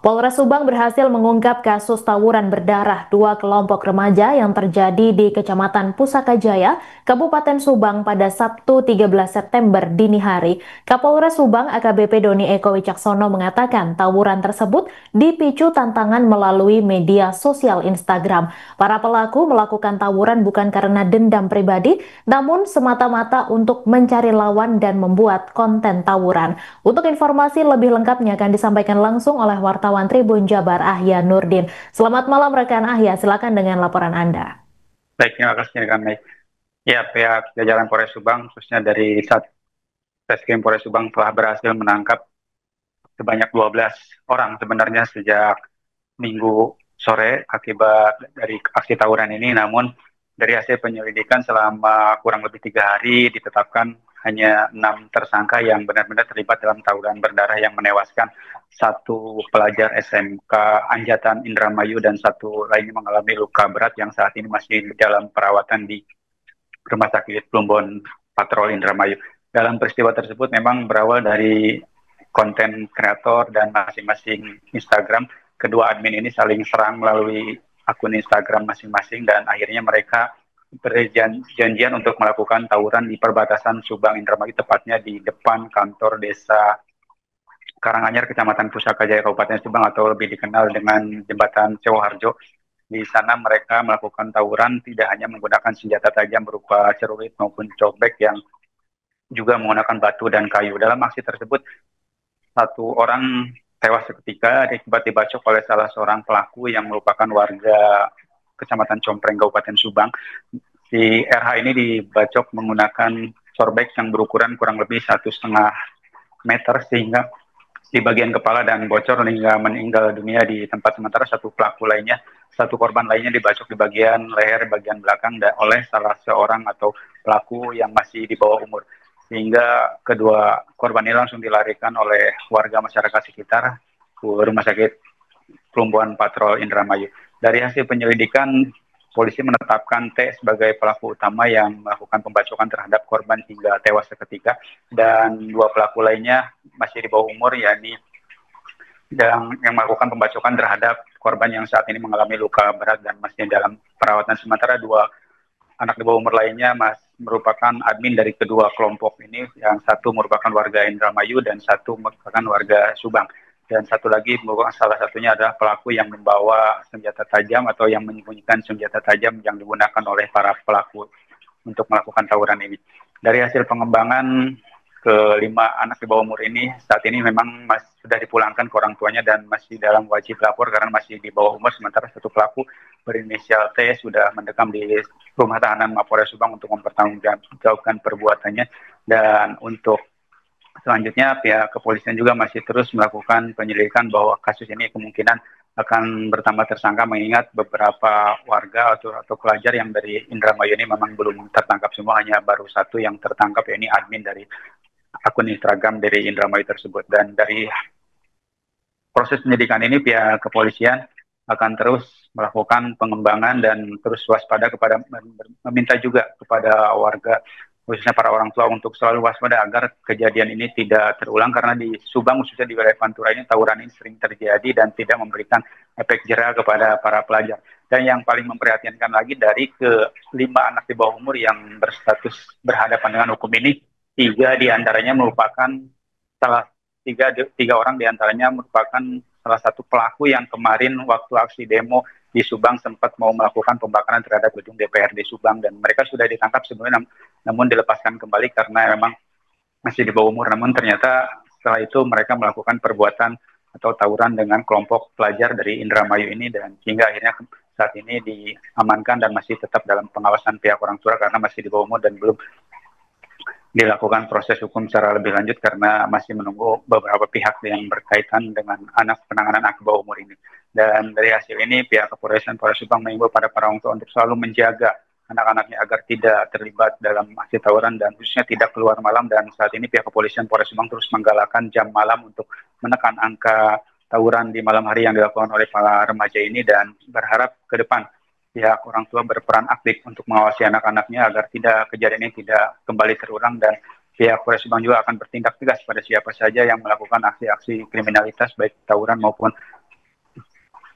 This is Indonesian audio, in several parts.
Polres Subang berhasil mengungkap kasus tawuran berdarah dua kelompok remaja yang terjadi di Kecamatan Pusaka Jaya, Kabupaten Subang pada Sabtu 13 September dini hari. Kapolres Subang AKBP Doni Eko Wicaksono mengatakan tawuran tersebut dipicu tantangan melalui media sosial Instagram. Para pelaku melakukan tawuran bukan karena dendam pribadi, namun semata-mata untuk mencari lawan dan membuat konten tawuran. Untuk informasi lebih lengkapnya akan disampaikan langsung oleh wartawan Tribun Jabar Ahya Nurdin. Selamat malam rekan Ahya, silakan dengan laporan Anda. Baik, terima kasih rekan baik. Ya, pihak jajaran Polres Subang, khususnya dari Satreskrim Polres Subang telah berhasil menangkap sebanyak 12 orang sebenarnya sejak Minggu sore akibat dari aksi tawuran ini. Namun dari hasil penyelidikan selama kurang lebih 3 hari ditetapkan hanya 6 tersangka yang benar-benar terlibat dalam tawuran berdarah yang menewaskan satu pelajar SMK Anjatan Indramayu dan satu lainnya mengalami luka berat yang saat ini masih dalam perawatan di Rumah Sakit Plumbon Patrol Indramayu. Dalam peristiwa tersebut memang berawal dari konten kreator dan masing-masing Instagram. Kedua admin ini saling serang melalui akun Instagram masing-masing dan akhirnya mereka berjanjian untuk melakukan tawuran di perbatasan Subang Indramayu, tepatnya di depan kantor desa Karanganyar, Kecamatan Pusaka Jaya, Kabupaten Subang, atau lebih dikenal dengan Jembatan Sewoharjo. Di sana mereka melakukan tawuran tidak hanya menggunakan senjata tajam berupa celurit maupun cobek yang juga menggunakan batu dan kayu. Dalam aksi tersebut, satu orang tewas seketika akibat dibacok oleh salah seorang pelaku yang merupakan warga Kecamatan Compreng, Kabupaten Subang. Si RH ini dibacok menggunakan sorbek yang berukuran kurang lebih 1,5 meter sehingga di bagian kepala dan bocor hingga meninggal dunia di tempat. Sementara satu korban lainnya dibacok di bagian leher bagian belakang oleh salah seorang atau pelaku yang masih di bawah umur. Sehingga kedua korban ini langsung dilarikan oleh warga masyarakat sekitar ke Rumah Sakit Plumbon Patrol Indramayu. Dari hasil penyelidikan, polisi menetapkan T sebagai pelaku utama yang melakukan pembacokan terhadap korban hingga tewas seketika, dan dua pelaku lainnya masih di bawah umur, yakni yang melakukan pembacokan terhadap korban yang saat ini mengalami luka berat dan masih dalam perawatan. Sementara dua anak di bawah umur lainnya merupakan admin dari kedua kelompok ini, yang satu merupakan warga Indramayu dan satu merupakan warga Subang. Dan satu lagi salah satunya adalah pelaku yang membawa senjata tajam atau yang menyembunyikan senjata tajam yang digunakan oleh para pelaku untuk melakukan tawuran ini. Dari hasil pengembangan, kelima anak di bawah umur ini saat ini memang sudah dipulangkan ke orang tuanya dan masih dalam wajib lapor karena masih di bawah umur. Sementara satu pelaku berinisial T sudah mendekam di rumah tahanan Mapolres Subang untuk mempertanggungjawabkan perbuatannya. Dan untuk selanjutnya, pihak kepolisian juga masih terus melakukan penyelidikan bahwa kasus ini kemungkinan akan bertambah tersangka, mengingat beberapa warga atau pelajar yang dari Indramayu ini memang belum tertangkap semua, hanya baru satu yang tertangkap, yakni admin dari akun Instagram dari Indramayu tersebut. Dan dari proses penyidikan ini, pihak kepolisian akan terus melakukan pengembangan dan terus waspada kepada meminta juga kepada warga, khususnya para orang tua, untuk selalu waspada agar kejadian ini tidak terulang, karena di Subang, khususnya di wilayah Pantura ini, tawuran ini sering terjadi dan tidak memberikan efek jera kepada para pelajar. Dan yang paling memprihatinkan lagi, dari kelima anak di bawah umur yang berstatus berhadapan dengan hukum ini, salah tiga orang diantaranya merupakan salah satu pelaku yang kemarin waktu aksi demo di Subang sempat mau melakukan pembakaran terhadap gedung DPRD Subang, dan mereka sudah ditangkap sebelumnya, namun dilepaskan kembali karena memang masih di bawah umur. Namun ternyata setelah itu mereka melakukan perbuatan atau tawuran dengan kelompok pelajar dari Indramayu ini, dan hingga akhirnya saat ini diamankan dan masih tetap dalam pengawasan pihak orang tua karena masih di bawah umur dan belum dilakukan proses hukum secara lebih lanjut karena masih menunggu beberapa pihak yang berkaitan dengan penanganan anak bawah umur ini. Dan dari hasil ini, pihak kepolisian Polres Subang mengimbau pada para orang tua untuk selalu menjaga anak-anaknya agar tidak terlibat dalam aksi tawuran dan khususnya tidak keluar malam. Dan saat ini pihak kepolisian Polres Subang terus menggalakkan jam malam untuk menekan angka tawuran di malam hari yang dilakukan oleh para remaja ini, dan berharap ke depan pihak orang tua berperan aktif untuk mengawasi anak-anaknya agar kejadian ini tidak kembali terulang, dan pihak Polres Subang juga akan bertindak tegas pada siapa saja yang melakukan aksi-aksi kriminalitas baik tawuran maupun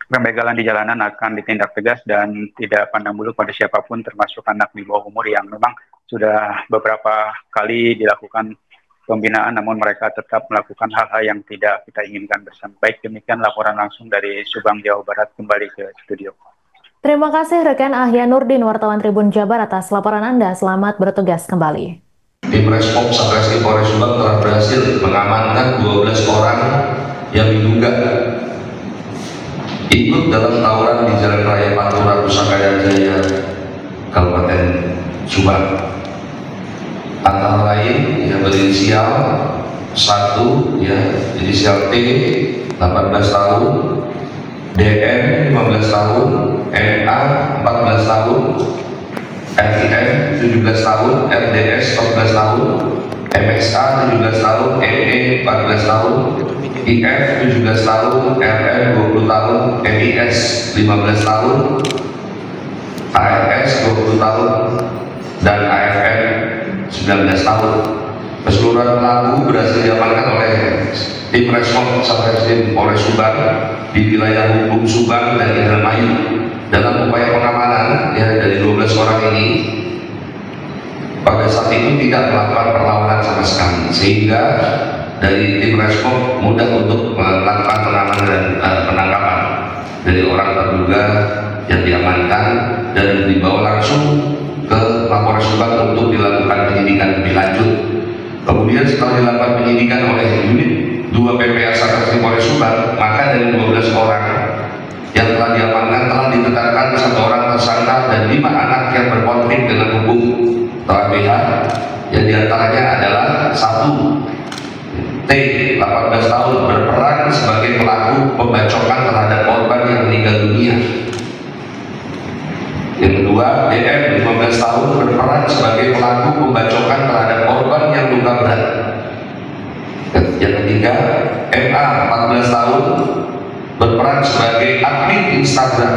Pembegalan di jalanan akan ditindak tegas dan tidak pandang bulu pada siapapun, termasuk anak di bawah umur yang memang sudah beberapa kali dilakukan pembinaan, namun mereka tetap melakukan hal-hal yang tidak kita inginkan bersama. Baik, demikian laporan langsung dari Subang, Jawa Barat, kembali ke studio. Terima kasih rekan Ahya Nurdin, wartawan Tribun Jabar atas laporan Anda. Selamat bertugas kembali. Tim Respons Satreskrim Polres Subang telah berhasil mengamankan 12 orang yang diduga ikut dalam tawuran di Jalan Raya Pantura, Pusaka Jaya, Kabupaten Subang. Antara lain yang berinisial 1, inisial T, 18 tahun, DM 15 tahun, MA 14 tahun, RIM 17 tahun, RDS 14 tahun, MSA 17 tahun, ME 14 tahun, IF 17 tahun, RM 20 tahun, MIS 15 tahun, ARS 20 tahun, dan AFM 19 tahun. Keseluruhan pelaku berhasil diamankan oleh tim Respons Satreskrim Polres Subang di wilayah hukum Subang dan Indramayu. Dalam upaya pengamanan dari 12 orang ini, pada saat itu tidak melakukan perlawanan sama sekali, sehingga dari tim Respons mudah untuk melakukan pengamanan dan penangkapan dari orang terduga yang diamankan dan dibawa langsung ke Mapolres Subang untuk dilakukan penyidikan lebih lanjut. Kemudian setelah dilakukan penyidikan oleh unit 2 PPA Satreskrim Polres Subang, maka dari 12 orang yang telah diamankan telah ditetapkan 1 orang tersangka dan 5 anak yang berkonflik dengan hukum telah BH, yang diantaranya adalah 1 T, 18 tahun, berperan sebagai pelaku pembacokan terhadap korban yang meninggal dunia. Yang kedua, DM 15 tahun, berperan sebagai pelaku pembacokan terhadap korban yang luka berat. Yang ketiga, MA 14 tahun, berperan sebagai admin Instagram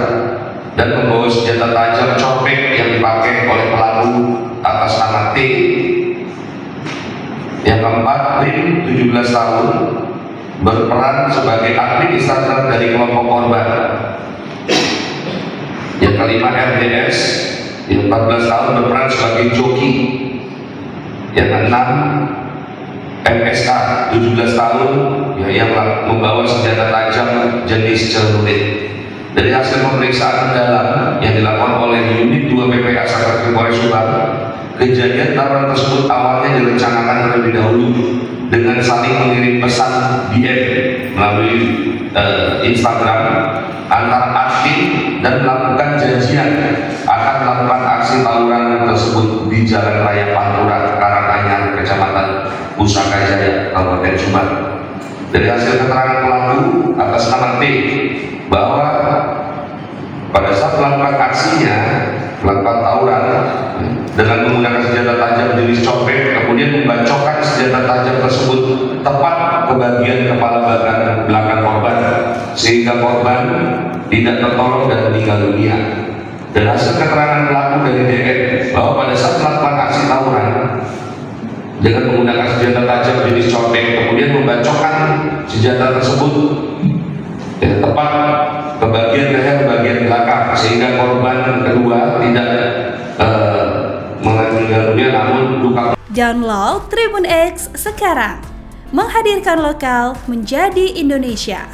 dan membawa senjata tajam copek yang dipakai oleh pelaku atas nama T. Yang keempat, Rin 17 tahun, berperan sebagai admin Instagram dari kelompok korban. Yang kelima, RDS yang 14 tahun, berperan sebagai joki. Yang keenam, MSA 17 tahun yang membawa senjata tajam jenis celurit. Dari hasil pemeriksaan mendalam yang dilakukan oleh unit 2 PPA Satreskrim Polres Subang, kejadian tawuran tersebut awalnya direncanakan terlebih dahulu dengan saling mengirim pesan DM melalui Instagram antar admin dan melakukan janjian akan melakukan aksi tawuran tersebut di Jalan Raya Pantura, Karanganyar, Kecamatan Pusaka Jaya, Kabupaten Subang. Dari hasil keterangan pelaku atas nama T, bahwa pada saat melakukan aksinya, melakukan tawuran dengan menggunakan senjata tajam jenis copek, kemudian membacokkan senjata tajam tersebut tepat ke bagian kepala belakang korban, sehingga korban tidak tertolong dan meninggal dunia. Dan hasil keterangan pelaku dari DN bahwa pada saat melakukan aksi tawuran dengan menggunakan senjata tajam jenis copek, kemudian membacokkan senjata tersebut tepat ke bagian leher, bagian belakang, sehingga korban kedua tidak meninggal dunia namun luka. Download Tribun X sekarang, menghadirkan lokal menjadi Indonesia.